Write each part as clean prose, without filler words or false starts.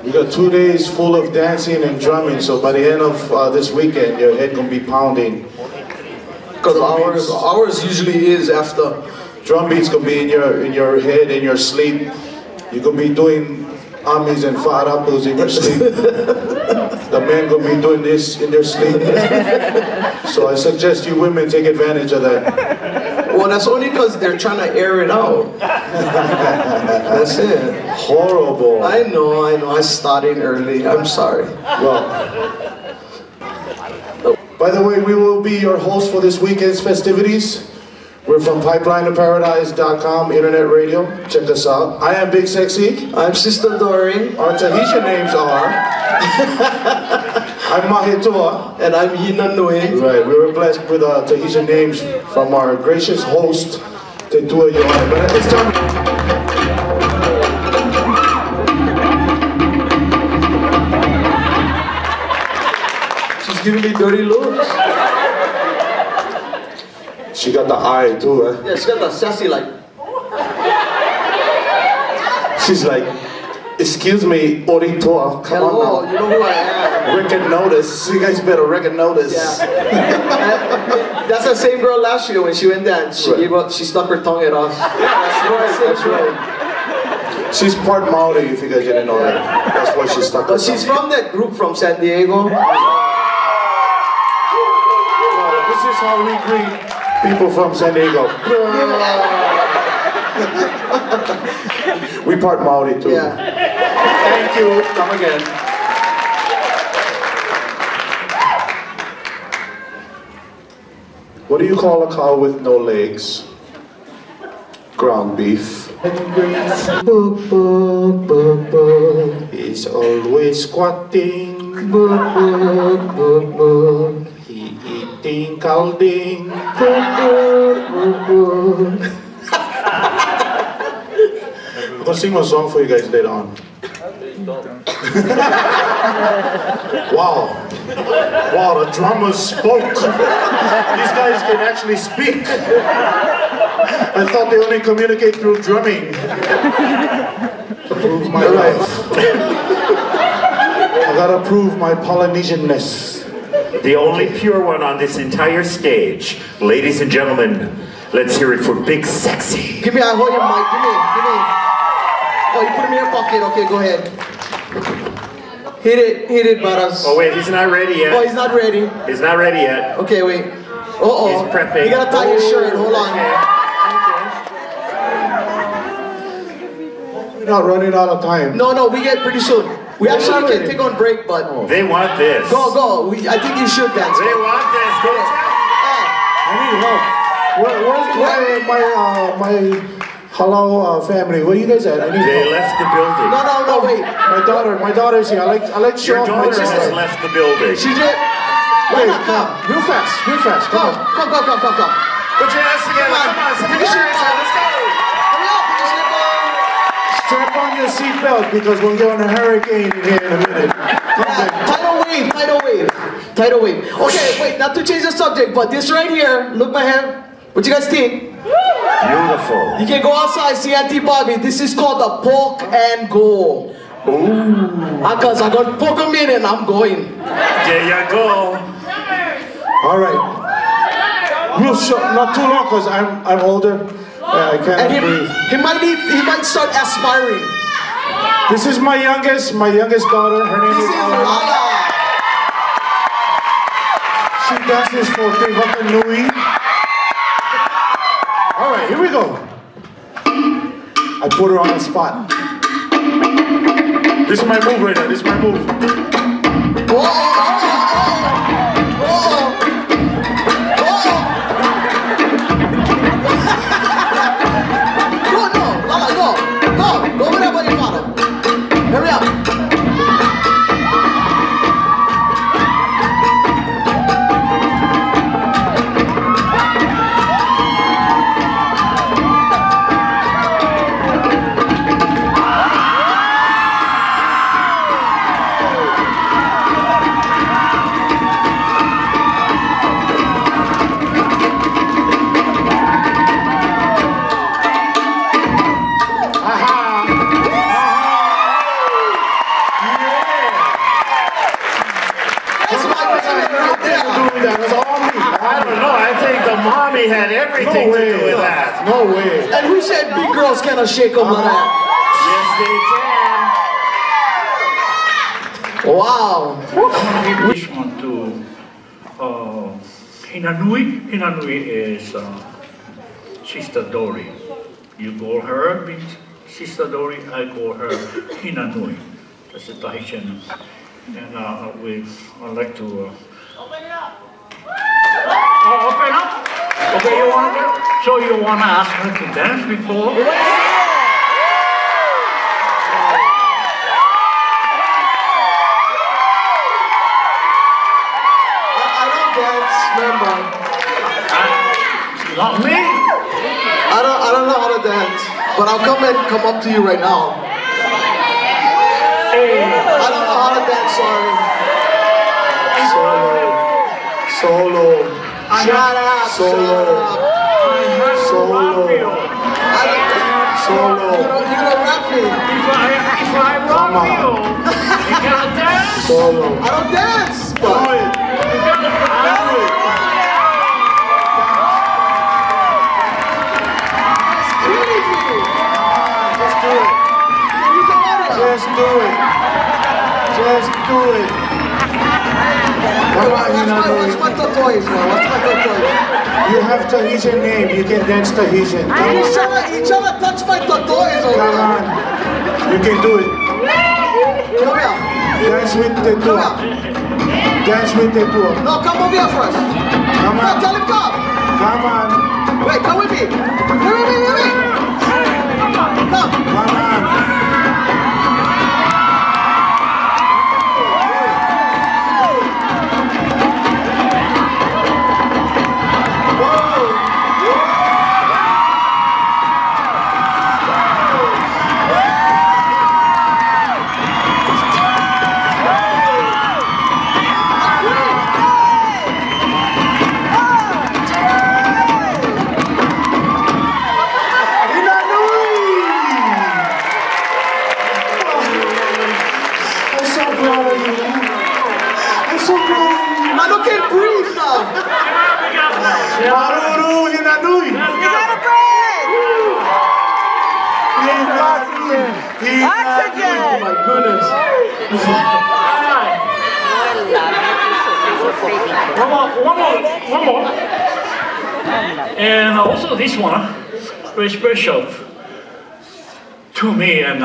We got 2 days full of dancing and drumming, so by the end of this weekend, your head gonna be pounding. Because ours usually is after. Drum beats gonna be in your head, in your sleep. You're gonna be doing amis and farapos in your sleep. The men gonna be doing this in their sleep. So I suggest you women take advantage of that. Well, that's only because they're trying to air it out. That's it. Horrible. I know. I started early. I'm sorry. Well, by the way, we will be your host for this weekend's festivities. We're from PipelineToParadise.com, internet radio. Check us out. I am Big Sexy. I'm Sista Dorrie. Our Tahitian names are... I'm Mahitua. And I'm Tahiti Nui. Right, we were blessed with Tahitian names from our gracious host, Tahiti Taurua Nui. But at this time... She's giving me dirty looks. She got the eye too, eh? Yeah, she got the sassy like... She's like, excuse me, Oritoa, come Hello, on now. you know who I am. Reckon notice. You guys better reckon notice. Yeah. That's the same girl last year when she went there. She gave up. She stuck her tongue at us. Yeah, that's right. She's part Maori, if you guys didn't know that. That's why she stuck her But she's from that group from San Diego. This is how we greet people from San Diego. We part Maori too. Yeah. Thank you. Come again. What do you call a cow with no legs? Ground beef. Book, book, book, book. He's always squatting. Book, book, book, book. He eating calding. Book, book, book, book. I'm gonna sing a song for you guys later on. Wow. Wow, the drummers spoke. These guys can actually speak. I thought they only communicate through drumming. To prove my life. I gotta prove my Polynesianness. The only pure one on this entire stage. Ladies and gentlemen, let's hear it for Big Sexy. Give me, I hold your mic. Give me. Oh, you put him in your pocket. Okay, go ahead. Hit it, Baras. Oh wait, he's not ready yet. Oh, he's not ready. He's not ready yet. Okay, wait. Uh-oh. He's prepping. You gotta tie your shirt. Hold on. Okay. We're not running out of time. No, we get pretty soon. We actually can take on break, but... They want this. Go. I think you should dance. They want this. Go. I need help. Where's my hello family? Where you guys at? I need They help. left the building. No, wait. My daughter's here. I like to show Your off my daughter has sister. left the building. She did. Wait, come. Real fast. Come on. Come. Put your hands together. Come on. Take a shit on. Let's go. Hurry up. Take a shit on. Strap on your seatbelt because we'll get on a hurricane in here in a minute. Tidal wave. Okay, wait, not to change the subject, but this right here, look my hair. What you guys think? Beautiful. You can go outside, see Auntie Bobby. This is called a poke and go. Ooh. Because I'm going to poke a minute and I'm going. There you go. All right. Real short, not too long because I'm older. I can't breathe. He might start aspiring. This is my youngest daughter. Her name This is is Alana. Lala. She dances for Tahiti Nui. All right, here we go. I put her on the spot. This is my move right now. This is my move. Go wherever you follow. Hurry up. That was all me. I don't know. I think the mommy had everything to do with that. No way. And who said big girls cannot shake them like that? Yes, they can. Wow. This one to Hinanui. Hinanui is Sista Dorrie. You call her Big Sista Dorrie, I call her Hinanui. That's a Tahitian. And I'd like to... Open it up! Oh, open up? Okay, so you want to ask her to dance before? Remember. Not me? I don't know how to dance, but I'll come up to you right now. Hey. I don't know how to dance, sorry. Solo. Shut up. Solo. Solo. Solo. You don't rap me. If I rock you, you gotta dance? Solo. I don't dance, but... Do it. Just do it. Just do it. What's my tortoise, man? What's my tortoise? You have Tahitian name. You can dance Tahitian. Come on. Each other touch my tortoise over Come on. You can do it. Come here. Dance with the two. Dance with the two. No, come over here first. Come on. No, tell him come. Come on. Wait, come with me. Wait. Come. Come on. I don't can't breathe now. Maruru Hinanui. You gotta breathe! Oxygen! Oh my goodness. One more. And also this one, very special to me and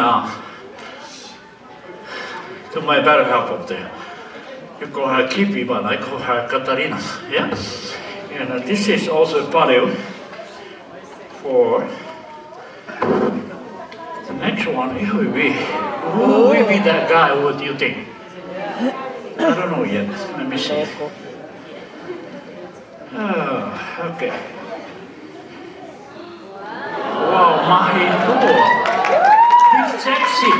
to my better half up there. You call her Kipi, but I call her Katarina. Yeah? And this is also a paleo for the next one. Who will be that guy? What do you think? I don't know yet. Let me see. Oh, okay. Wow, Mahi cool. He's sexy.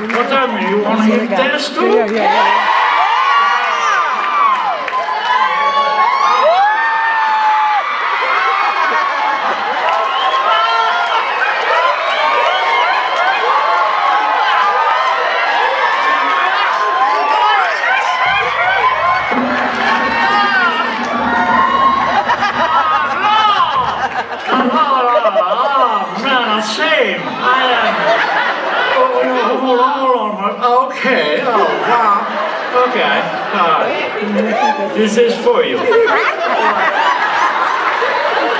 What time? You want him to dance too? Yeah. Same. Hold on. Okay. Oh, wow. Okay. This is for you.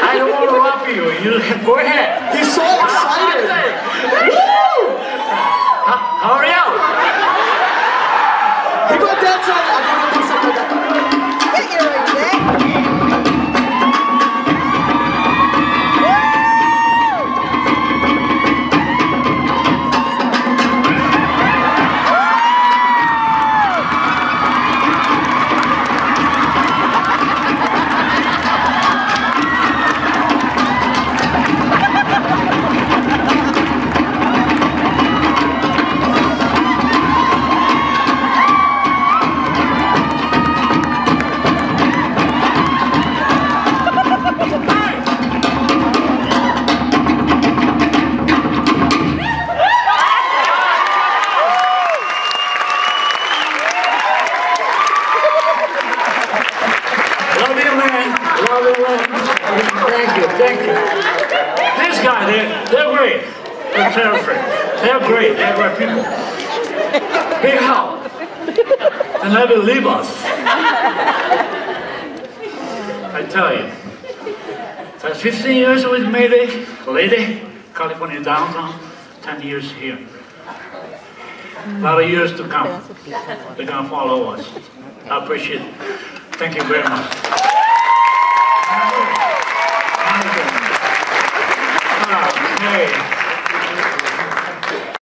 I don't want to rob you. You go ahead. He's so excited. Hurry up. He go dance on it. I'm gonna do something like that. Get your right there. man. Love you, man. Thank you, thank you. This guy, they're great. They're terrific. They're great. They're great people. Big help. And never leave us. I tell you, that's 15 years with Mayday, Lady, California downtown, 10 years here. A lot of years to come. They're gonna follow us. I appreciate it. Thank you very much. Okay.